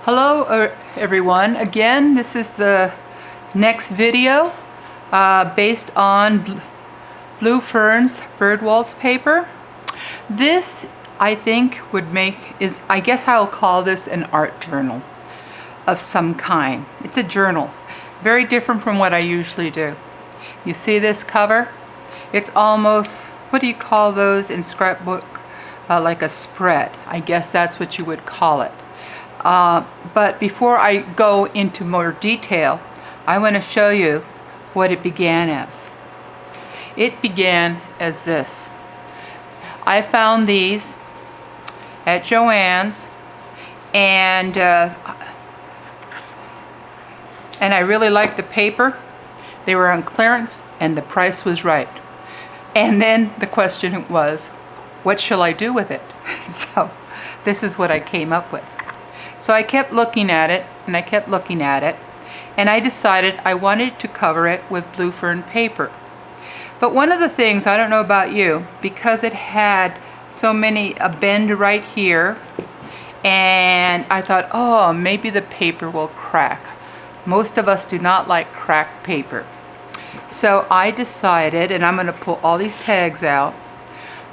Hello everyone. Again, this is the next video based on Blue Fern's bird waltz paper. This I think I guess I'll call this an art journal of some kind. It's a journal, very different from what I usually do. You see this cover? It's almost, what do you call those in scrapbook? Like a spread. I guess that's what you would call it. But before I go into more detail, I want to show you what it began as. It began as this. I found these at Joann's, and I really liked the paper. They were on clearance and the price was right. And then the question was, what shall I do with it? So this is what I came up with. So I kept looking at it, and I kept looking at it, and I decided I wanted to cover it with Blue Fern paper. But one of the things, I don't know about you, because it had so many, a bend right here, and I thought, oh, maybe the paper will crack. Most of us do not like cracked paper. So I decided, and I'm going to pull all these tags out,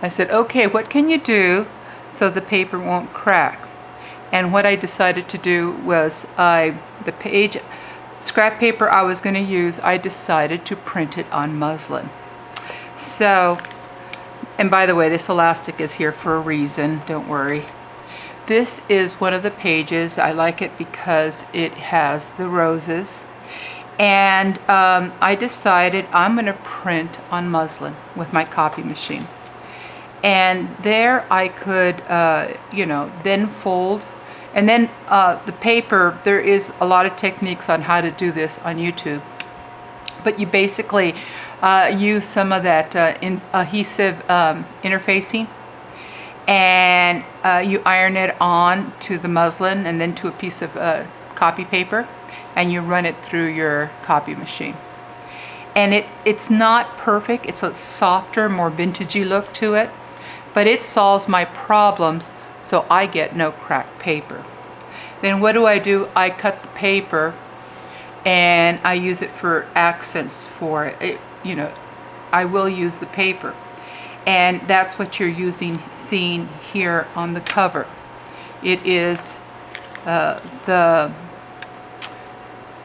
I said, okay, what can you do so the paper won't crack? And what I decided to do was, the page scrap paper I was going to use, I decided to print it on muslin. So, and by the way, this elastic is here for a reason, don't worry. This is one of the pages. I like it because it has the roses. And I decided I'm going to print on muslin with my copy machine. And there I could, then fold. And then the paper, there is a lot of techniques on how to do this on YouTube. But you basically use some of that adhesive interfacing, and you iron it on to the muslin and then to a piece of copy paper, and you run it through your copy machine. And it's not perfect. It's a softer, more vintagey look to it, but it solves my problems, so I get no cracked paper. Then what do? I cut the paper and I use it for accents for it. I will use the paper. And that's what you're seeing here on the cover. It is the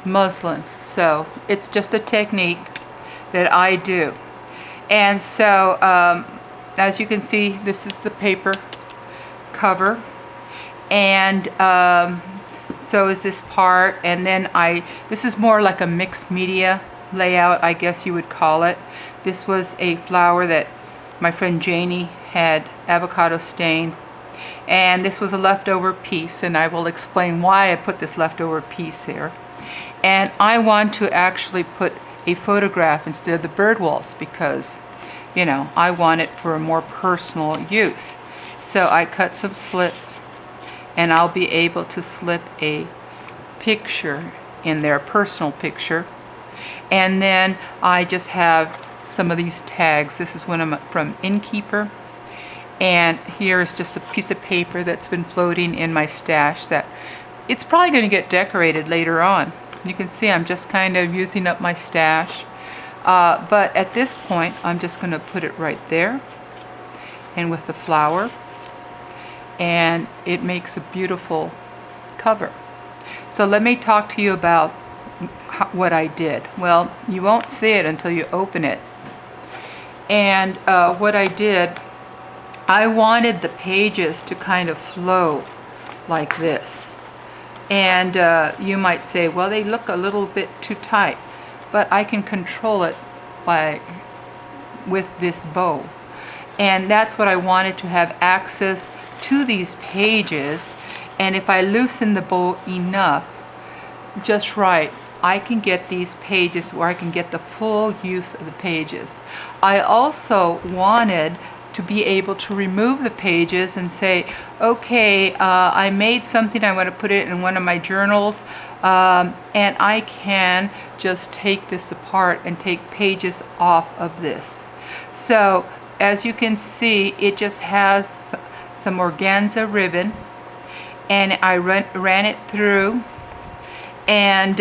muslin. So it's just a technique that I do. And so as you can see, this is the paper cover, and so is this part. And then this is more like a mixed media layout, I guess you would call it. This was a flower that my friend Janie had avocado stain, and this was a leftover piece, and I will explain why I put this leftover piece here. And I want to actually put a photograph instead of the bird waltz because I want it for a more personal use. So I cut some slits, and I'll be able to slip a picture in there, a personal picture. And then I just have some of these tags. This is one from Innkeeper, and here is just a piece of paper that's been floating in my stash that it's probably going to get decorated later on. You can see I'm just kind of using up my stash. But at this point, I'm just going to put it right there, and with the flower, and it makes a beautiful cover. So let me talk to you about what I did. Well, you won't see it until you open it. And what I did, I wanted the pages to kind of flow like this. And you might say, well, they look a little bit too tight. But I can control it with this bow. And that's what I wanted, to have access to these pages. And if I loosen the bow enough, just right, I can get these pages where I can get the full use of the pages. I also wanted to be able to remove the pages and say, okay, I made something, I want to put it in one of my journals, and I can just take this apart and take pages off of this. So as you can see, it just has some organza ribbon, and I ran it through, and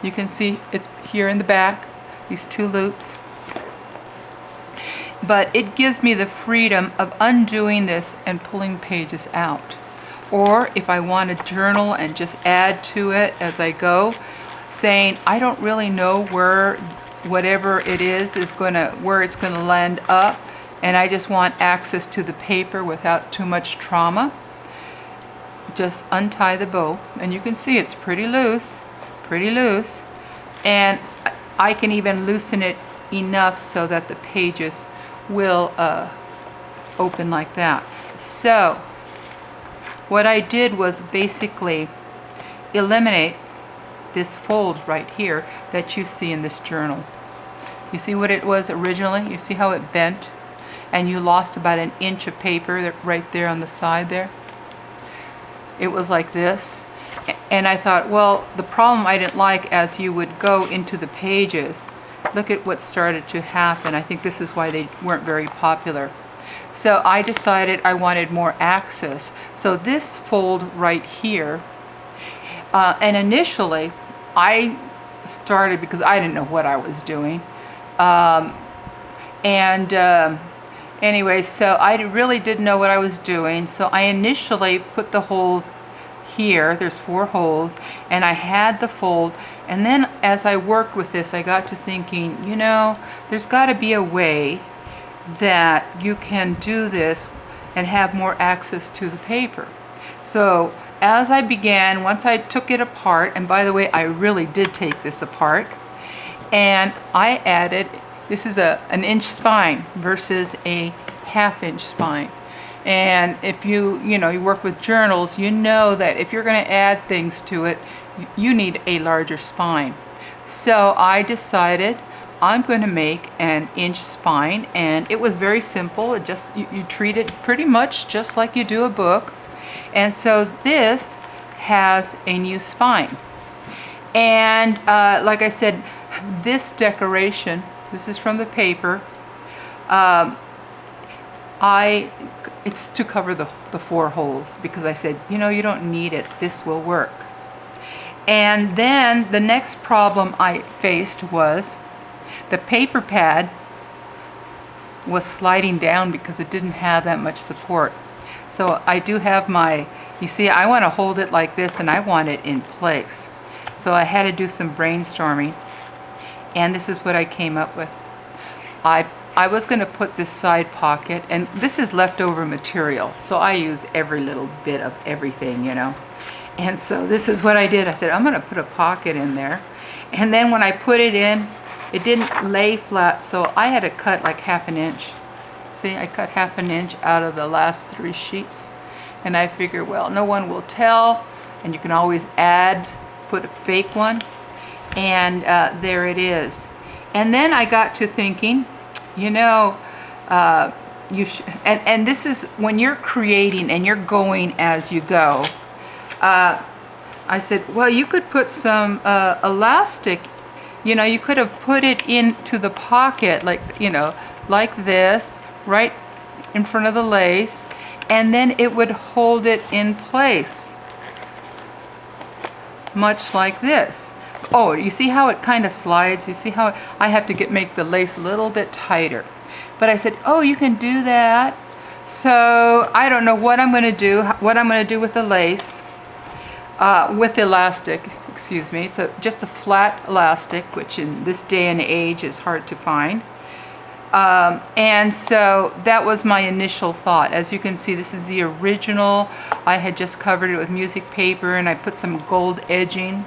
you can see it's here in the back, these 2 loops. But it gives me the freedom of undoing this and pulling pages out. Or if I want to journal and just add to it as I go, saying I don't really know where whatever it is where it's gonna land up, and I just want access to the paper without too much trauma. Just untie the bow, and you can see it's pretty loose, and I can even loosen it enough so that the pages will open like that. So what I did was basically eliminate this fold right here that you see in this journal. You see what it was originally? You see how it bent? And you lost about 1 inch of paper right there on the side there. It was like this. And I thought, well, the problem I didn't like as you would go into the pages, look at what started to happen. I think this is why they weren't very popular. So I decided I wanted more access. So this fold right here, and initially I started because I didn't know what I was doing. Anyway, so I really didn't know what I was doing. So I initially put the holes here. There's 4 holes, and I had the fold. And then as I worked with this, I got to thinking, you know, there's got to be a way that you can do this and have more access to the paper. So as I began, once I took it apart, and by the way, I really did take this apart, and I added, this is an inch spine versus a 1/2 inch spine. And if you work with journals, you know that if you're going to add things to it, you need a larger spine. So I decided I'm going to make an inch spine, and it was very simple. It just you treat it pretty much just like you do a book. And so this has a new spine. And like I said, this decoration, this is from the paper. It's to cover the 4 holes, because I said, you know, you don't need it. This will work. And then the next problem I faced was the paper pad was sliding down because it didn't have that much support. So I do have you see, I want to hold it like this, and I want it in place. So I had to do some brainstorming, and this is what I came up with. I was going to put this side pocket, and this is leftover material, so I use every little bit of everything, you know. And so this is what I did. I said, I'm going to put a pocket in there. And then when I put it in, it didn't lay flat, so I had to cut like 1/2 inch. See, I cut 1/2 inch out of the last 3 sheets. And I figured, well, no one will tell, and you can always put a fake one. And there it is. And then I got to thinking, you know, and this is when you're creating and you're going as you go. I said, well, you could put some elastic, you know, you could have put it into the pocket, like, you know, like this, right in front of the lace, and then it would hold it in place, much like this. Oh, you see how it kind of slides? You see how I have to make the lace a little bit tighter. But I said, oh, you can do that. So I don't know what I'm going to do with the lace, with the elastic, excuse me. It's just a flat elastic, which in this day and age is hard to find. And so that was my initial thought. As you can see, this is the original. I had just covered it with music paper, and I put some gold edging.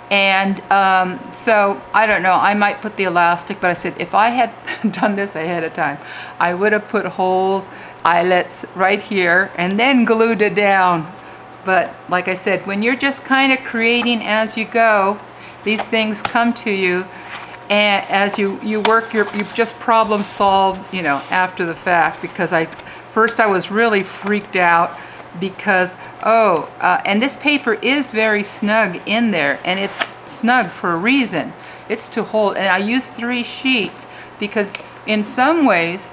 And so I don't know, I might put the elastic, but I said if I had done this ahead of time, I would have put holes, eyelets right here, and then glued it down. But like I said, when you're just kind of creating as you go, these things come to you, and as you work, you just problem solve, you know, after the fact. Because first I was really freaked out, because and this paper is very snug in there, and it's snug for a reason. It's to hold, and I used 3 sheets because in some ways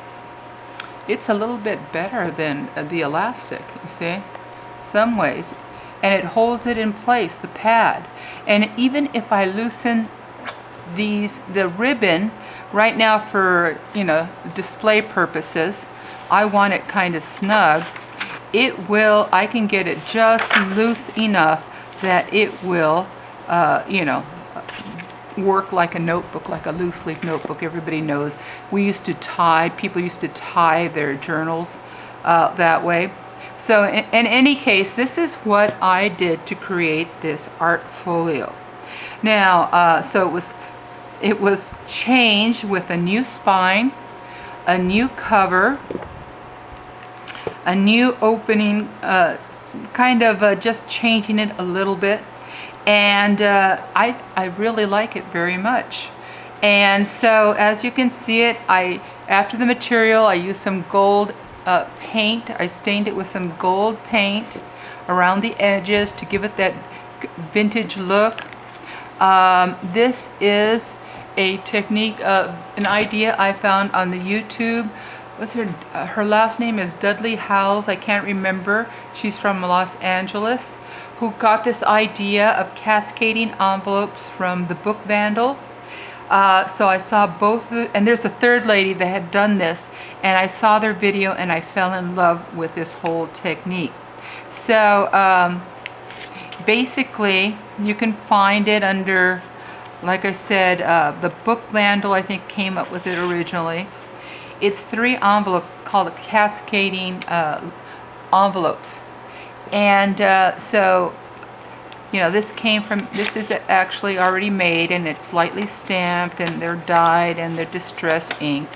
it's a little bit better than the elastic, you see. some ways, and it holds it in place, the pad. And even if I loosen the ribbon right now for, display purposes, I want it kind of snug, I can get it just loose enough that it will, work like a notebook, like a loose leaf notebook. Everybody knows people used to tie their journals that way. So in any case, this is what I did to create this art folio. Now, so it was changed with a new spine, a new cover, a new opening, kind of just changing it a little bit. And I really like it very much. And so as you can see it, after the material, I used some gold paint. I stained it with some gold paint around the edges to give it that vintage look. This is a technique, an idea I found on the YouTube. Her last name is Dudley Howells. I can't remember. She's from Los Angeles, who got this idea of cascading envelopes from the book Vandal. So I saw both, and there's a third lady that had done this, and I saw their video and I fell in love with this whole technique. So basically, you can find it under, like I said, the book Vandal, I think, came up with it originally. It's 3 envelopes called Cascading Envelopes. And so, this is actually already made, and it's lightly stamped, and they're dyed, and they're distress ink.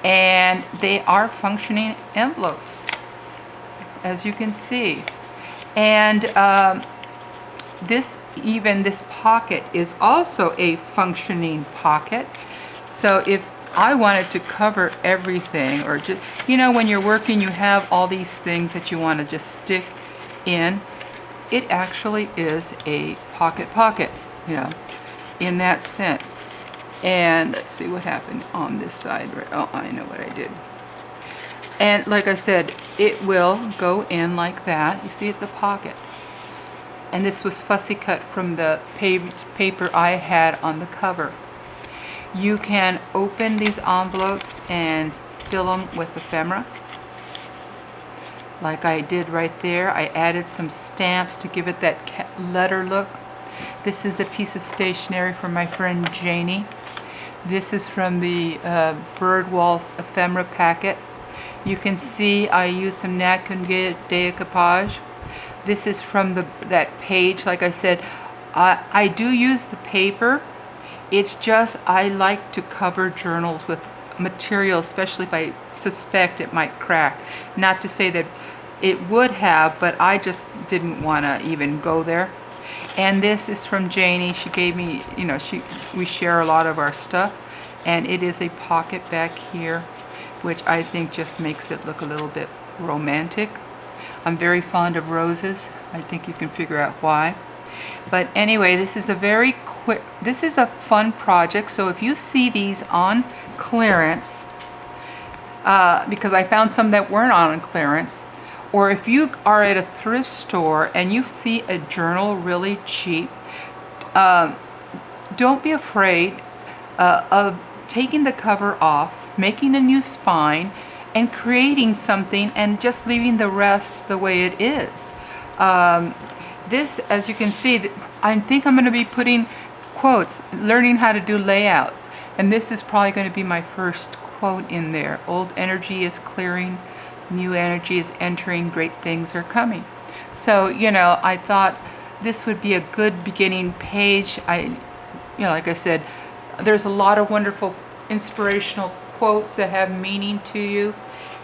And they are functioning envelopes, as you can see. And this pocket is also a functioning pocket. So if I wanted to cover everything, or just, when you're working, you have all these things that you want to just stick in. It actually is a pocket, in that sense. And let's see what happened on this side. Oh, I know what I did. And like I said, it will go in like that. You see, it's a pocket. And this was fussy cut from the paper I had on the cover. You can open these envelopes and fill them with ephemera, like I did right there. I added some stamps to give it that letter look. This is a piece of stationery from my friend Janie. This is from the Bird Waltz ephemera packet. You can see I used some napkin decoupage. This is from that page. Like I said, I do use the paper. It's just I like to cover journals with material, especially if I suspect it might crack. Not to say that it would have, but I just didn't want to even go there. And this is from Janie. She gave me, we share a lot of our stuff, and it is a pocket back here, which I think just makes it look a little bit romantic. I'm very fond of roses. I think you can figure out why. But anyway, this is a fun project. So if you see these on clearance, because I found some that weren't on clearance, or if you are at a thrift store and you see a journal really cheap, don't be afraid of taking the cover off, making a new spine, and creating something, and just leaving the rest the way it is. This, as you can see, I think I'm going to be putting quotes, learning how to do layouts. And this is probably going to be my first quote in there. Old energy is clearing, new energy is entering, great things are coming. So, I thought this would be a good beginning page. Like I said, there's a lot of wonderful inspirational quotes that have meaning to you.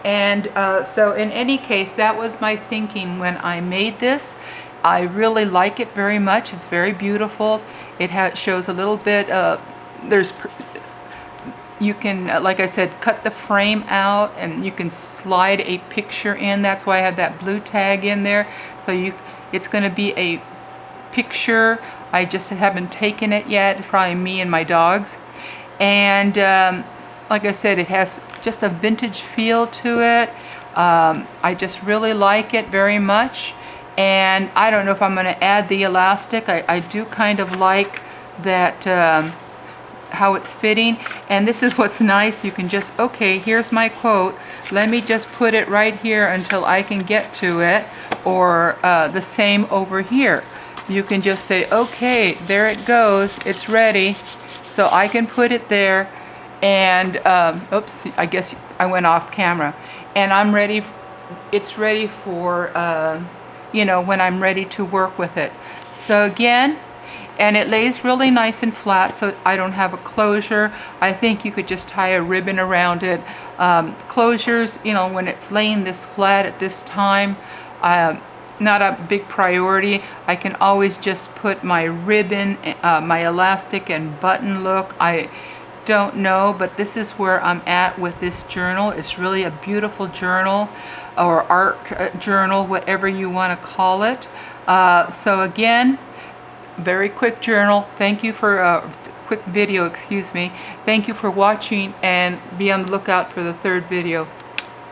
And so in any case, that was my thinking when I made this. I really like it very much. It's very beautiful. It shows a little bit, you can, like I said, cut the frame out, and you can slide a picture in. That's why I have that blue tag in there. So it's going to be a picture. I just haven't taken it yet. It's probably me and my dogs. And like I said, it has just a vintage feel to it. I just really like it very much. And I don't know if I'm going to add the elastic. I do kind of like that, how it's fitting. And this is what's nice. You can just, okay, here's my quote. Let me just put it right here until I can get to it. Or the same over here. You can just say, okay, there it goes. It's ready. So I can put it there. And, oops, I guess I went off camera. And I'm ready. It's ready for, you know, when I'm ready to work with it. So again, and it lays really nice and flat, so I don't have a closure. I think you could just tie a ribbon around it. Closures, you know, when it's laying this flat at this time, not a big priority. I can always just put my ribbon, my elastic and button look. I don't know, but this is where I'm at with this journal. It's really a beautiful journal, or art journal, whatever you want to call it. So again, very quick journal. Thank you for quick video, excuse me. Thank you for watching, and be on the lookout for the third video.